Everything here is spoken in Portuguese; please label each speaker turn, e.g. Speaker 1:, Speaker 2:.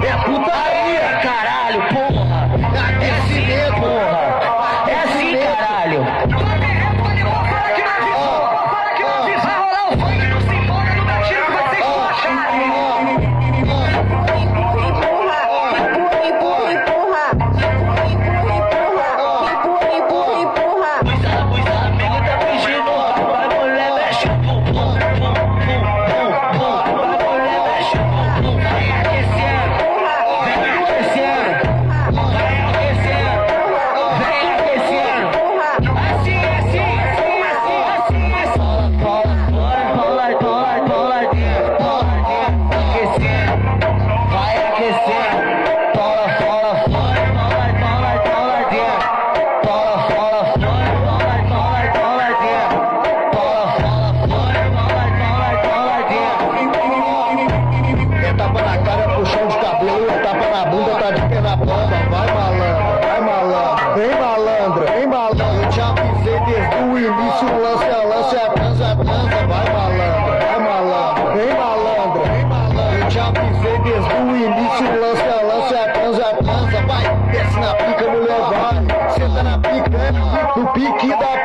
Speaker 1: É putaria, caralho, porra. Aquecimento, porra. É assim, caralho. Vai rolar o funk, não se importa, não dá tiro, vocês vão achar. Os amigos tá pedindo, vai mulher mexe o pum, pum, pum, pum, pum, vai mulher mexe o pum, pum, vai aquecendo, vem aquecendo, vai aquecendo, vem aquecendo, assim, assim, assim, assim, assim, bola dentro, aquecendo, vai aquecendo, bola dentro, bola dentro.
Speaker 2: É tapa na cara, puxão de cabelo, é tapa na bunda, tá de pé na banda. Vai malandro, vai malandro, vem malandro, vem malandro. Eu te avisei desde o início, lance a lance, a transa, vai malandro, vai malandro, vem malandro, vem malandro. Eu te avisei desde o início, lance a lance, a transa, vai. Desce na pica, mulher, vai. Senta na pica, no pique da